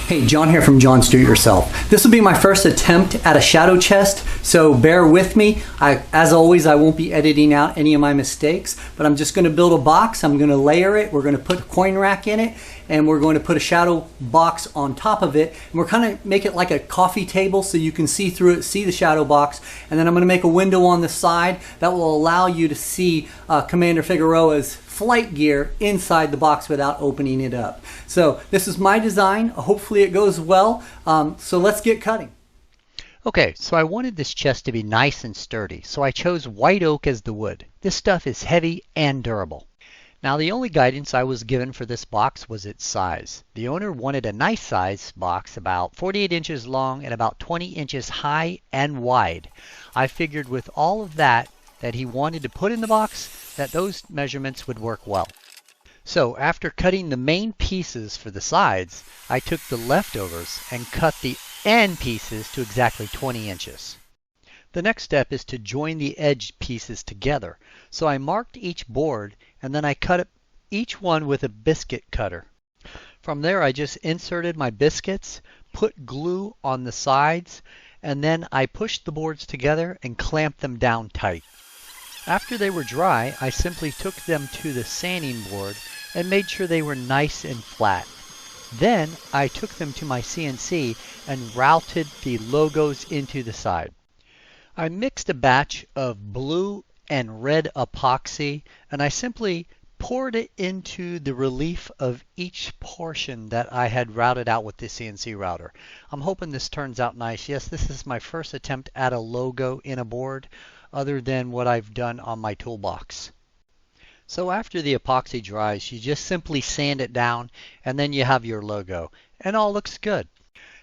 Hey, John here from John's Do It Yourself. This will be my first attempt at a shadow chest, so bear with me. As always, I won't be editing out any of my mistakes, but I'm just going to build a box. I'm going to layer it. We're going to put a coin rack in it, and we're going to put a shadow box on top of it. And we're kind of make it like a coffee table so you can see through it, see the shadow box. And then I'm going to make a window on the side that will allow you to see Commander Figueroa's flight gear inside the box without opening it up. So this is my design. Hopefully it goes well. So let's get cutting. Okay, so I wanted this chest to be nice and sturdy, so I chose white oak as the wood. This stuff is heavy and durable. Now the only guidance I was given for this box was its size. The owner wanted a nice size box, about 48 inches long and about 20 inches high and wide. I figured with all of that he wanted to put in the box, that those measurements would work well. So after cutting the main pieces for the sides, I took the leftovers and cut the end pieces to exactly 20 inches. The next step is to join the edge pieces together. So I marked each board and then I cut each one with a biscuit cutter. From there I just inserted my biscuits, put glue on the sides, and then I pushed the boards together and clamped them down tight. After they were dry, I simply took them to the sanding board and made sure they were nice and flat. Then I took them to my CNC and routed the logos into the side. I mixed a batch of blue and red epoxy and I simply poured it into the relief of each portion that I had routed out with the CNC router. I'm hoping this turns out nice. Yes, this is my first attempt at a logo in a board, other than what I've done on my toolbox. So after the epoxy dries, you just simply sand it down and then you have your logo, and all looks good.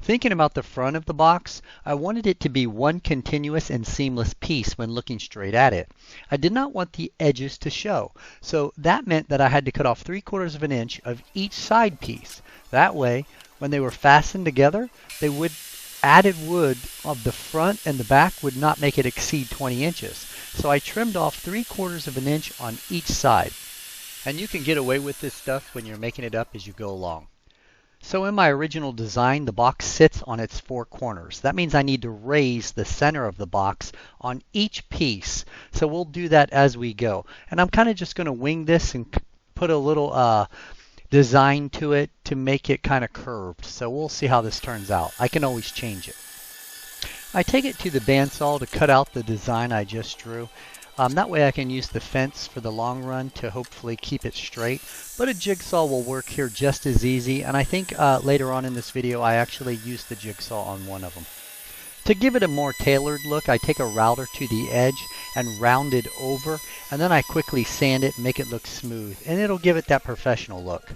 Thinking about the front of the box, I wanted it to be one continuous and seamless piece when looking straight at it. I did not want the edges to show, so that meant that I had to cut off 3/4 of an inch of each side piece. That way, when they were fastened together, added wood of the front and the back would not make it exceed 20 inches. So I trimmed off 3/4 of an inch on each side. And you can get away with this stuff when you're making it up as you go along. So in my original design, the box sits on its 4 corners. That means I need to raise the center of the box on each piece. So we'll do that as we go. And I'm kind of just going to wing this and put a little design to it to make it kind of curved. So we'll see how this turns out. I can always change it. I take it to the bandsaw to cut out the design I just drew. That way I can use the fence for the long run to hopefully keep it straight. But a jigsaw will work here just as easy. And I think later on in this video I actually used the jigsaw on one of them. To give it a more tailored look, I take a router to the edge and round it over, and then I quickly sand it and make it look smooth, and it'll give it that professional look.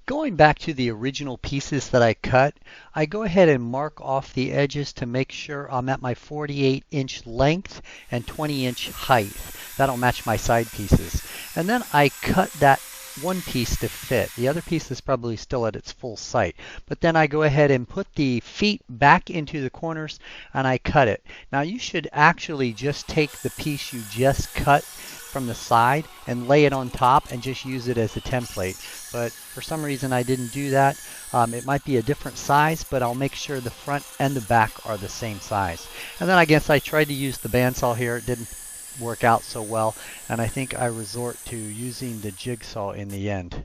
Going back to the original pieces that I cut, I go ahead and mark off the edges to make sure I'm at my 48-inch length and 20-inch height. That'll match my side pieces. And then I cut that one piece to fit. The other piece is probably still at its full height. But then I go ahead and put the feet back into the corners and I cut it. Now you should actually just take the piece you just cut from the side and lay it on top and just use it as a template. But for some reason I didn't do that. It might be a different size, but I'll make sure the front and the back are the same size. And then I guess I tried to use the bandsaw here. It didn't work out so well, and I think I resort to using the jigsaw in the end.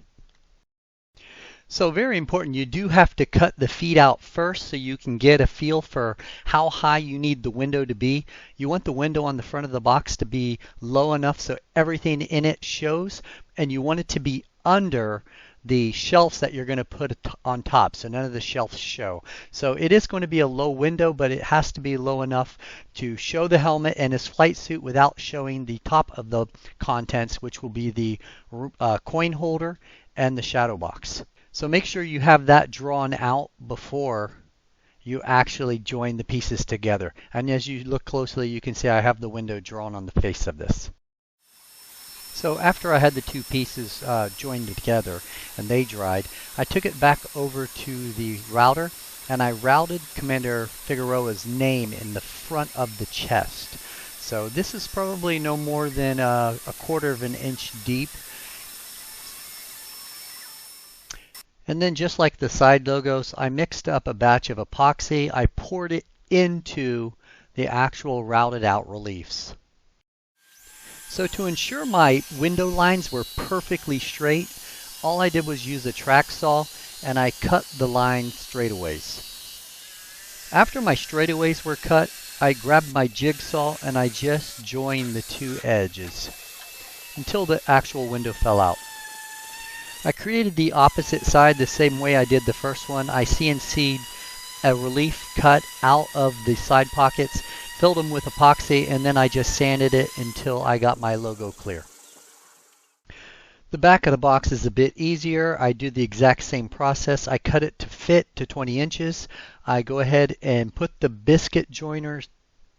So very important, you do have to cut the feet out first so you can get a feel for how high you need the window to be. You want the window on the front of the box to be low enough so everything in it shows, and you want it to be under the shelves that you're going to put on top, so none of the shelves show. So it is going to be a low window, but it has to be low enough to show the helmet and his flight suit without showing the top of the contents, which will be the coin holder and the shadow box. So make sure you have that drawn out before you actually join the pieces together. And as you look closely, you can see I have the window drawn on the face of this. So after I had the two pieces joined together and they dried, I took it back over to the router and I routed Commander Figueroa's name in the front of the chest. So this is probably no more than a 1/4 of an inch deep. And then just like the side logos, I mixed up a batch of epoxy. I poured it into the actual routed out reliefs. So to ensure my window lines were perfectly straight, all I did was use a track saw and I cut the line straightaways. After my straightaways were cut, I grabbed my jigsaw and I just joined the two edges until the actual window fell out. I created the opposite side the same way I did the first one. I CNC'd a relief cut out of the side pockets, filled them with epoxy, and then I just sanded it until I got my logo clear. The back of the box is a bit easier. I do the exact same process. I cut it to fit to 20 inches. I go ahead and put the biscuit joiners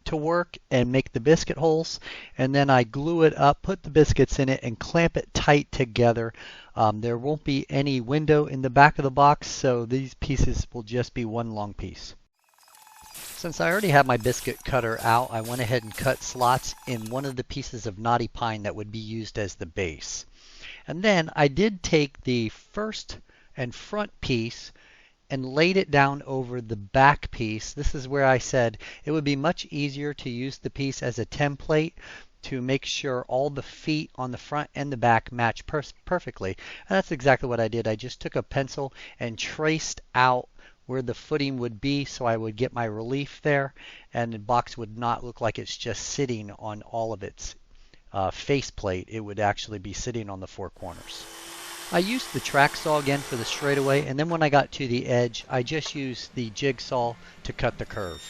to work and make the biscuit holes, and then I glue it up, put the biscuits in it, and clamp it tight together. There won't be any window in the back of the box, so these pieces will just be one long piece. Since I already have my biscuit cutter out, I went ahead and cut slots in one of the pieces of knotty pine that would be used as the base. And then I did take the first and front piece and laid it down over the back piece. This is where I said it would be much easier to use the piece as a template to make sure all the feet on the front and the back match perfectly. And that's exactly what I did. I just took a pencil and traced out where the footing would be so I would get my relief there, and the box would not look like it's just sitting on all of its faceplate. It would actually be sitting on the four corners. I used the track saw again for the straightaway, and then when I got to the edge, I just used the jigsaw to cut the curve.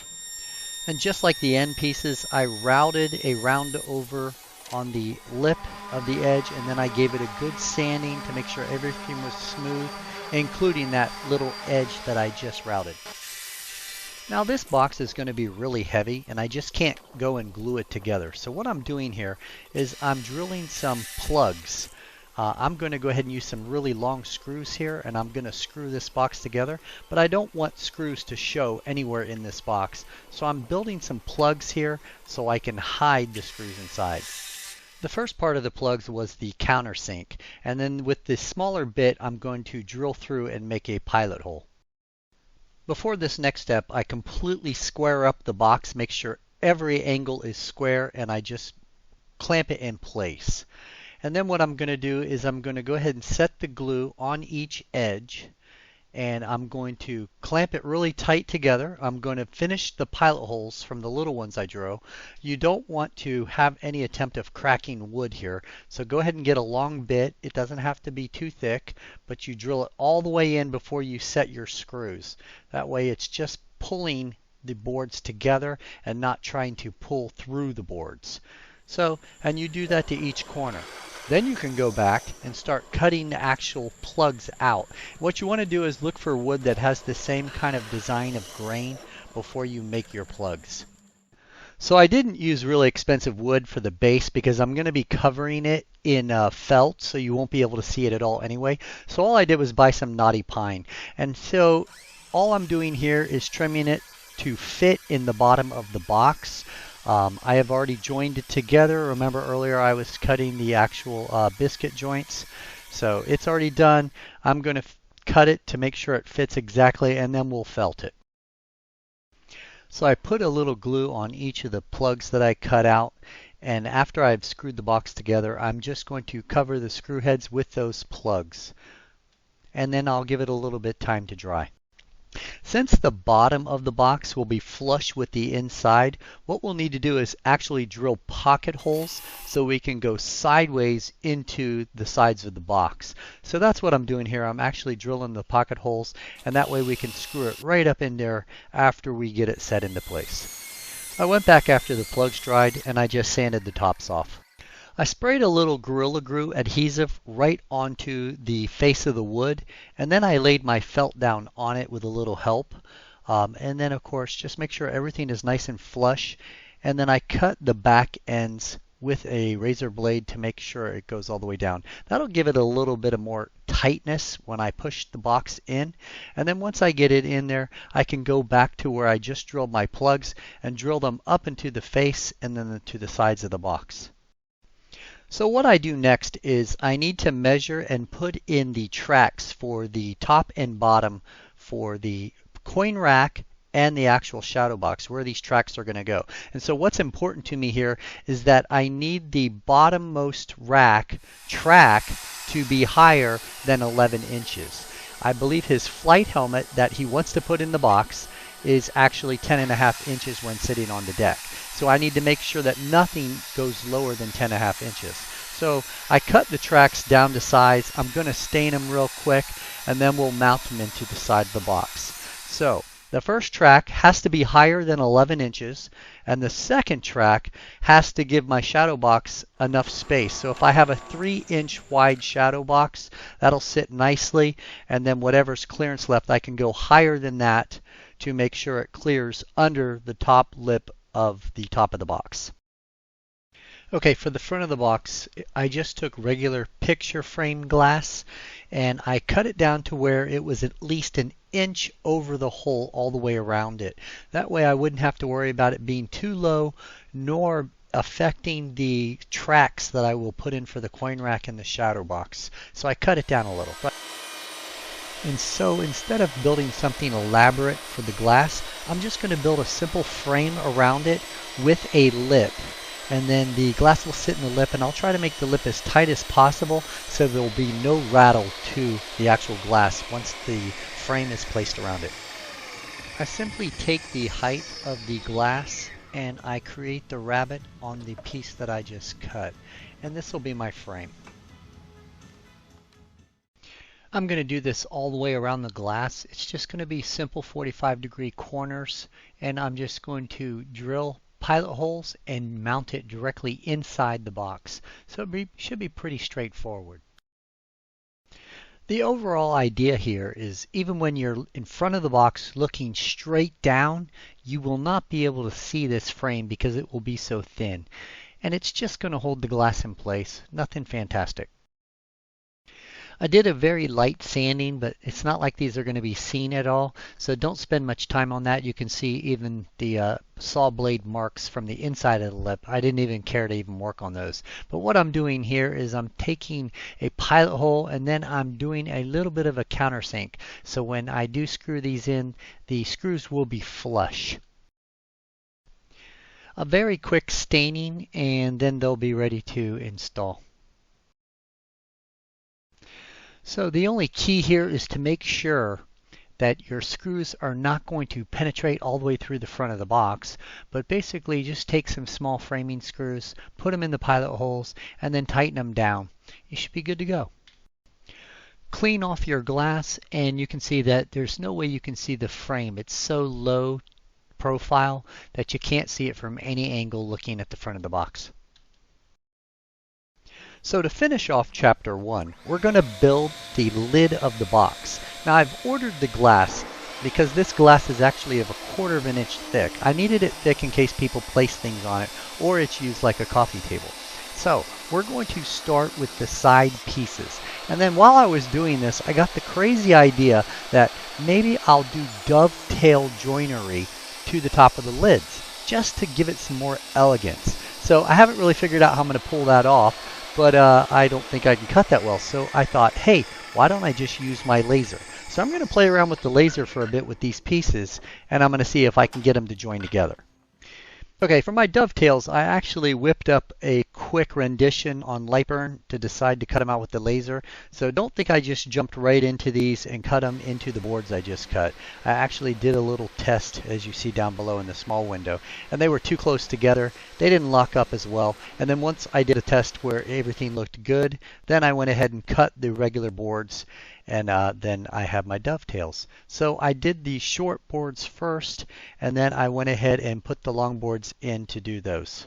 And just like the end pieces, I routed a round over on the lip of the edge, and then I gave it a good sanding to make sure everything was smooth, including that little edge that I just routed. Now this box is going to be really heavy, and I just can't go and glue it together. So what I'm doing here is I'm drilling some plugs. I'm going to go ahead and use some really long screws here, and I'm going to screw this box together, but I don't want screws to show anywhere in this box. So I'm building some plugs here so I can hide the screws inside. The first part of the plugs was the countersink, and then with this smaller bit I'm going to drill through and make a pilot hole. Before this next step, I completely square up the box, make sure every angle is square, and I just clamp it in place. And then what I'm going to do is I'm going to go ahead and set the glue on each edge, and I'm going to clamp it really tight together. I'm going to finish the pilot holes from the little ones I drew. You don't want to have any attempt of cracking wood here, so go ahead and get a long bit. It doesn't have to be too thick, but you drill it all the way in before you set your screws. That way it's just pulling the boards together and not trying to pull through the boards. So, and you do that to each corner. Then you can go back and start cutting the actual plugs out. What you want to do is look for wood that has the same kind of design of grain before you make your plugs. So I didn't use really expensive wood for the base because I'm going to be covering it in felt, so you won't be able to see it at all anyway. So all I did was buy some knotty pine. And so all I'm doing here is trimming it to fit in the bottom of the box. I have already joined it together. Remember earlier I was cutting the actual biscuit joints. So it's already done. I'm going to cut it to make sure it fits exactly, and then we'll felt it. So I put a little glue on each of the plugs that I cut out, and after I've screwed the box together, I'm just going to cover the screw heads with those plugs. And then I'll give it a little bit time to dry. Since the bottom of the box will be flush with the inside, what we'll need to do is actually drill pocket holes so we can go sideways into the sides of the box. So that's what I'm doing here. I'm actually drilling the pocket holes, and that way we can screw it right up in there after we get it set into place. I went back after the plugs dried and I just sanded the tops off. I sprayed a little Gorilla Glue adhesive right onto the face of the wood, and then I laid my felt down on it with a little help. And then of course just make sure everything is nice and flush, and then I cut the back ends with a razor blade to make sure it goes all the way down. That'll give it a little bit of more tightness when I push the box in, and then once I get it in there I can go back to where I just drilled my plugs and drill them up into the face and then to the sides of the box. So what I do next is I need to measure and put in the tracks for the top and bottom for the coin rack and the actual shadow box, where these tracks are going to go. And so what's important to me here is that I need the bottommost rack track to be higher than 11 inches. I believe his flight helmet that he wants to put in the box is actually 10.5 inches when sitting on the deck. So I need to make sure that nothing goes lower than 10.5 inches. So I cut the tracks down to size. I'm going to stain them real quick, and then we'll mount them into the side of the box. So the first track has to be higher than 11 inches, and the second track has to give my shadow box enough space. So if I have a 3-inch wide shadow box, that'll sit nicely, and then whatever's clearance left, I can go higher than that to make sure it clears under the top lip of the top of the box. Okay, for the front of the box, I just took regular picture frame glass and I cut it down to where it was at least an inch over the hole all the way around it. That way I wouldn't have to worry about it being too low nor affecting the tracks that I will put in for the coin rack and the shadow box. So I cut it down a little. And so instead of building something elaborate for the glass, I'm just going to build a simple frame around it with a lip. And then the glass will sit in the lip, and I'll try to make the lip as tight as possible so there will be no rattle to the actual glass once the frame is placed around it. I simply take the height of the glass and I create the rabbit on the piece that I just cut. And this will be my frame. I'm going to do this all the way around the glass. It's just going to be simple 45-degree corners, and I'm just going to drill pilot holes and mount it directly inside the box. So it should be pretty straightforward. The overall idea here is even when you're in front of the box looking straight down, you will not be able to see this frame because it will be so thin. And it's just going to hold the glass in place. Nothing fantastic. I did a very light sanding, but it's not like these are going to be seen at all, so don't spend much time on that. You can see even the saw blade marks from the inside of the lip. I didn't even care to even work on those. But what I'm doing here is I'm taking a pilot hole and then I'm doing a little bit of a countersink. So when I do screw these in, the screws will be flush. A very quick staining and then they'll be ready to install. So the only key here is to make sure that your screws are not going to penetrate all the way through the front of the box, but basically just take some small framing screws, put them in the pilot holes, and then tighten them down. You should be good to go. Clean off your glass and you can see that there's no way you can see the frame. It's so low profile that you can't see it from any angle looking at the front of the box. So to finish off chapter 1, we're going to build the lid of the box. Now I've ordered the glass because this glass is actually of 1/4 of an inch thick. I needed it thick in case people place things on it or it's used like a coffee table. So we're going to start with the side pieces. And then while I was doing this, I got the crazy idea that maybe I'll do dovetail joinery to the top of the lids just to give it some more elegance. So I haven't really figured out how I'm going to pull that off. But I don't think I can cut that well. So I thought, hey, why don't I just use my laser? So I'm going to play around with the laser for a bit with these pieces, and I'm going to see if I can get them to join together. Okay, for my dovetails, I actually whipped up a quick rendition on Lightburn to decide to cut them out with the laser. So don't think I just jumped right into these and cut them into the boards I just cut. I actually did a little test, as you see down below in the small window, and they were too close together. They didn't lock up as well. And then once I did a test where everything looked good, then I went ahead and cut the regular boards, and then I have my dovetails. So I did the short boards first, and then I went ahead and put the long boards in to do those.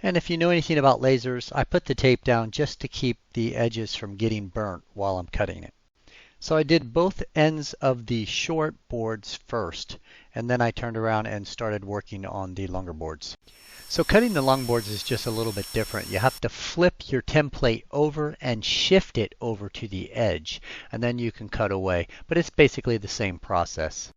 And if you know anything about lasers, I put the tape down just to keep the edges from getting burnt while I'm cutting it. So I did both ends of the short boards first, and then I turned around and started working on the longer boards. So cutting the long boards is just a little bit different. You have to flip your template over and shift it over to the edge, and then you can cut away. But it's basically the same process.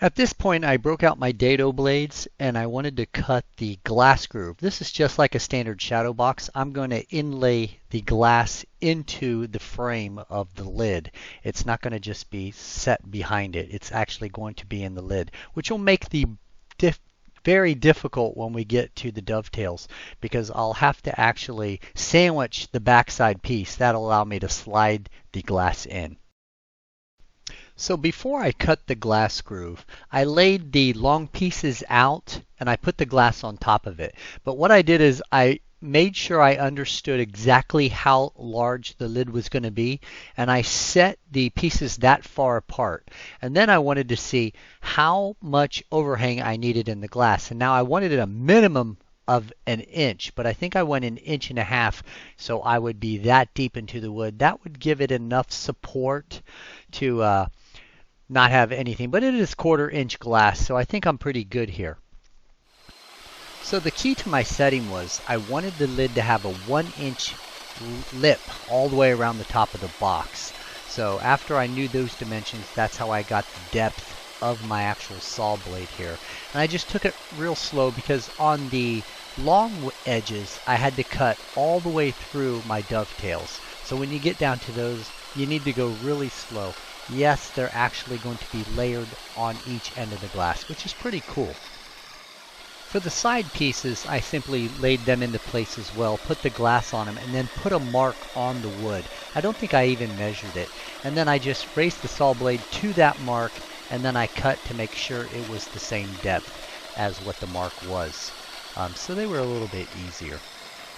At this point, I broke out my dado blades and I wanted to cut the glass groove. This is just like a standard shadow box. I'm going to inlay the glass into the frame of the lid. It's not going to just be set behind it. It's actually going to be in the lid, which will make the very difficult when we get to the dovetails, because I'll have to actually sandwich the backside piece. That'll allow me to slide the glass in. So before I cut the glass groove, I laid the long pieces out and I put the glass on top of it. But what I did is I made sure I understood exactly how large the lid was going to be, and I set the pieces that far apart. And then I wanted to see how much overhang I needed in the glass. And now I wanted a minimum of an inch, but I think I went 1.5 inches, so I would be that deep into the wood. That would give it enough support to not have anything, but it is 1/4 inch glass, so I think I'm pretty good here. So the key to my setting was I wanted the lid to have a 1-inch lip all the way around the top of the box. So after I knew those dimensions, that's how I got the depth of my actual saw blade here. And I just took it real slow because on the long edges I had to cut all the way through my dovetails. So when you get down to those, you need to go really slow. Yes, they're actually going to be layered on each end of the glass, which is pretty cool. For the side pieces, I simply laid them into place as well, put the glass on them, and then put a mark on the wood. I don't think I even measured it. And then I just raised the saw blade to that mark, and then I cut to make sure it was the same depth as what the mark was. So they were a little bit easier.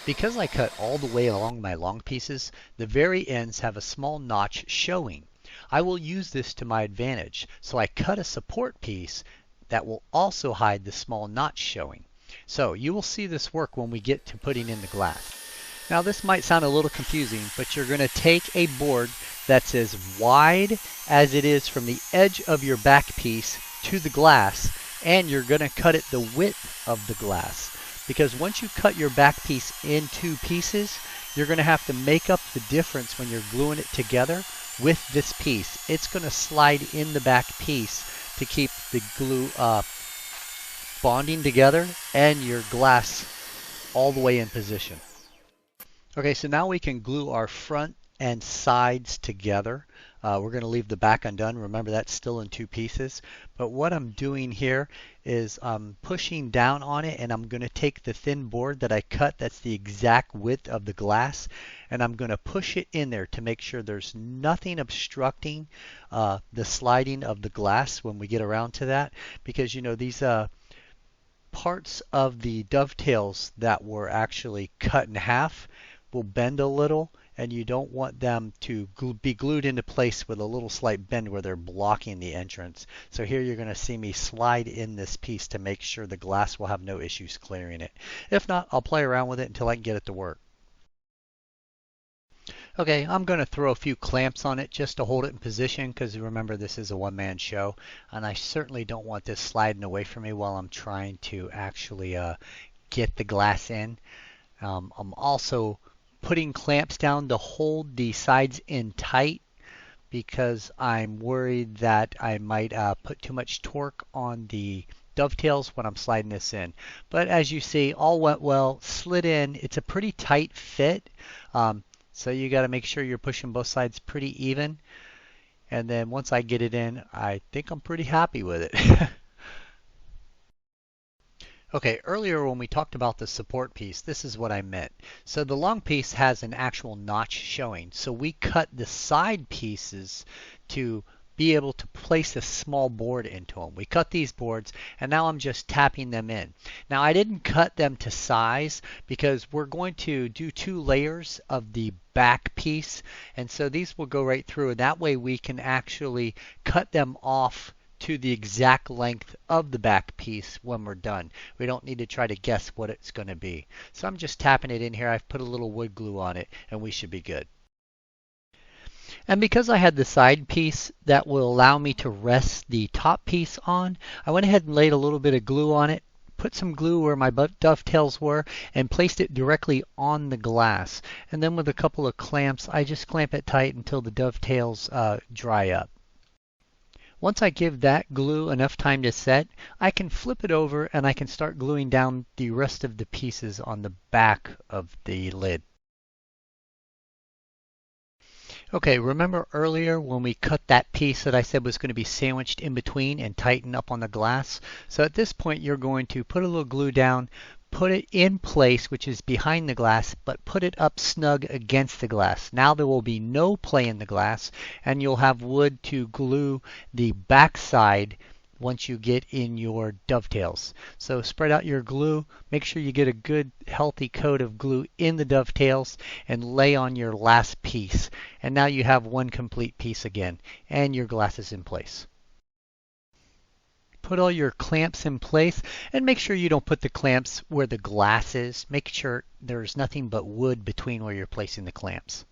Because I cut all the way along my long pieces, the very ends have a small notch showing. I will use this to my advantage, so I cut a support piece that will also hide the small notch showing. So you will see this work when we get to putting in the glass. Now this might sound a little confusing, but you're going to take a board that's as wide as it is from the edge of your back piece to the glass, and you're going to cut it the width of the glass. Because once you cut your back piece in 2 pieces, you're going to have to make up the difference when you're gluing it together with this piece. It's going to slide in the back piece to keep the glue bonding together and your glass all the way in position. Okay, so now we can glue our front and sides together. We're going to leave the back undone. Remember, that's still in 2 pieces. But what I'm doing here is I'm pushing down on it, and I'm going to take the thin board that I cut, that's the exact width of the glass, and I'm going to push it in there to make sure there's nothing obstructing the sliding of the glass when we get around to that. Because, you know, these parts of the dovetails that were actually cut in half will bend a little, and you don't want them to be glued into place with a little slight bend where they're blocking the entrance. So here you're going to see me slide in this piece to make sure the glass will have no issues clearing it. If not, I'll play around with it until I can get it to work. Okay, I'm going to throw a few clamps on it just to hold it in position, because remember, this is a one-man show, and I certainly don't want this sliding away from me while I'm trying to actually get the glass in. I'm also putting clamps down to hold the sides in tight, because I'm worried that I might put too much torque on the dovetails when I'm sliding this in. But as you see, all went well, slid in. It's a pretty tight fit, so you got to make sure you're pushing both sides pretty even. And then once I get it in, I think I'm pretty happy with it. Okay, earlier when we talked about the support piece, this is what I meant. So the long piece has an actual notch showing. So we cut the side pieces to be able to place a small board into them. We cut these boards, and now I'm just tapping them in. Now I didn't cut them to size because we're going to do 2 layers of the back piece, and so these will go right through, and that way we can actually cut them off to the exact length of the back piece when we're done. We don't need to try to guess what it's going to be. So I'm just tapping it in here. I've put a little wood glue on it, and we should be good. And because I had the side piece that will allow me to rest the top piece on, I went ahead and laid a little bit of glue on it, put some glue where my dovetails were, and placed it directly on the glass. And then with a couple of clamps, I just clamp it tight until the dovetails dry up. Once I give that glue enough time to set, I can flip it over and I can start gluing down the rest of the pieces on the back of the lid. Okay, remember earlier when we cut that piece that I said was going to be sandwiched in between and tighten up on the glass? So at this point you're going to put a little glue down, put it in place, which is behind the glass, but put it up snug against the glass. Now there will be no play in the glass, and you'll have wood to glue the back side once you get in your dovetails. So spread out your glue, make sure you get a good healthy coat of glue in the dovetails, and lay on your last piece. And now you have one complete piece again, and your glass is in place. Put all your clamps in place, and make sure you don't put the clamps where the glass is. Make sure there's nothing but wood between where you're placing the clamps.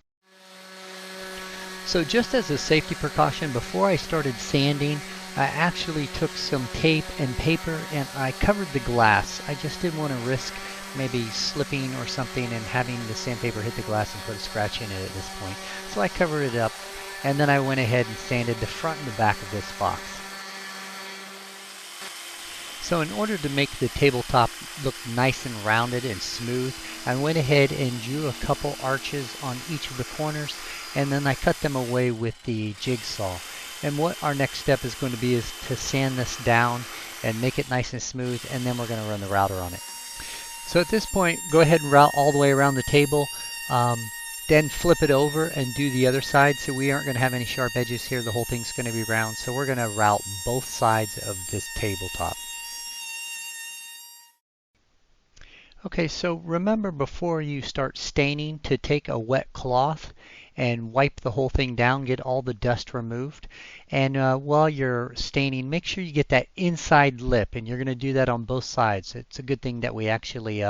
So just as a safety precaution, before I started sanding, I actually took some tape and paper and I covered the glass. I just didn't want to risk maybe slipping or something and having the sandpaper hit the glass and put a scratch in it at this point. So I covered it up, and then I went ahead and sanded the front and the back of this box. So in order to make the tabletop look nice and rounded and smooth, I went ahead and drew a couple arches on each of the corners, and then I cut them away with the jigsaw. And what our next step is going to be is to sand this down and make it nice and smooth, and then we're going to run the router on it. So at this point, go ahead and route all the way around the table, then flip it over and do the other side. So we aren't going to have any sharp edges here. The whole thing's going to be round. So we're going to route both sides of this tabletop. Okay, so remember before you start staining to take a wet cloth and wipe the whole thing down, get all the dust removed. And while you're staining, make sure you get that inside lip, and you're going to do that on both sides. It's a good thing that we actually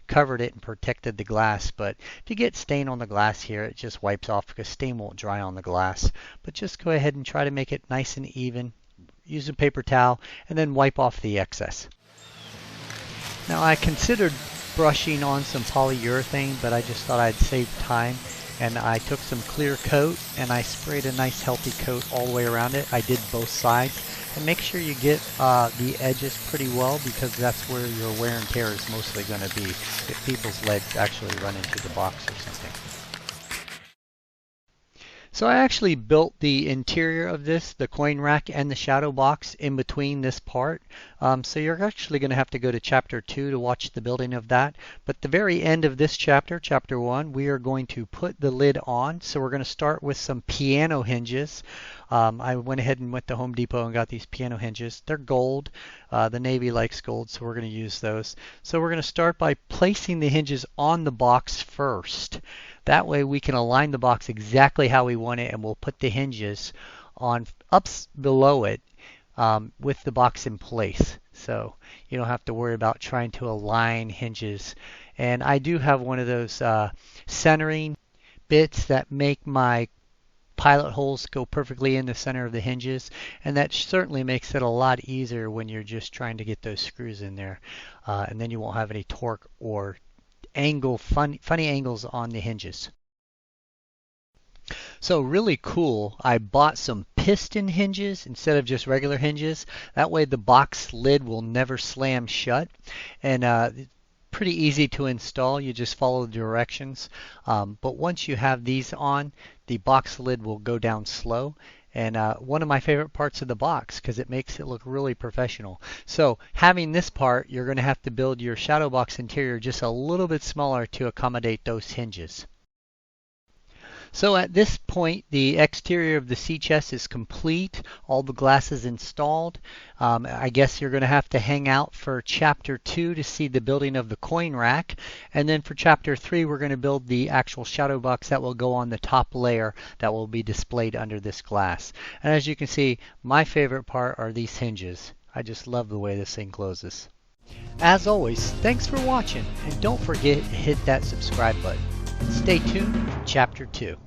covered it and protected the glass, but if you get stain on the glass here, it just wipes off because stain won't dry on the glass. But just go ahead and try to make it nice and even. Use a paper towel and then wipe off the excess. Now I considered brushing on some polyurethane, but I just thought I'd save time, and I took some clear coat and I sprayed a nice healthy coat all the way around it. I did both sides, and make sure you get the edges pretty well, because that's where your wear and tear is mostly going to be if people's legs actually run into the box or something. So I actually built the interior of this, the coin rack and the shadow box, in between this part. So you're actually going to have to go to chapter 2 to watch the building of that. But the very end of this chapter, chapter 1, we are going to put the lid on. So we're going to start with some piano hinges. I went ahead and went to Home Depot and got these piano hinges. They're gold. The Navy likes gold, so we're going to use those. So we're going to start by placing the hinges on the box first. That way we can align the box exactly how we want it, and we'll put the hinges on up below it with the box in place. So you don't have to worry about trying to align hinges. And I do have one of those centering bits that make my pilot holes go perfectly in the center of the hinges, and that certainly makes it a lot easier when you're just trying to get those screws in there, and then you won't have any torque or funny angles on the hinges. So really cool, I bought some piston hinges instead of just regular hinges. That way the box lid will never slam shut, and pretty easy to install. You just follow the directions, but once you have these on, the box lid will go down slow. And one of my favorite parts of the box, because it makes it look really professional. So having this part, you're going to have to build your shadow box interior just a little bit smaller to accommodate those hinges. So at this point, the exterior of the sea chest is complete. All the glass is installed. I guess you're going to have to hang out for chapter 2 to see the building of the coin rack. And then for chapter 3, we're going to build the actual shadow box that will go on the top layer that will be displayed under this glass. And as you can see, my favorite part are these hinges. I just love the way this thing closes. As always, thanks for watching, and don't forget to hit that subscribe button. Stay tuned for chapter 2.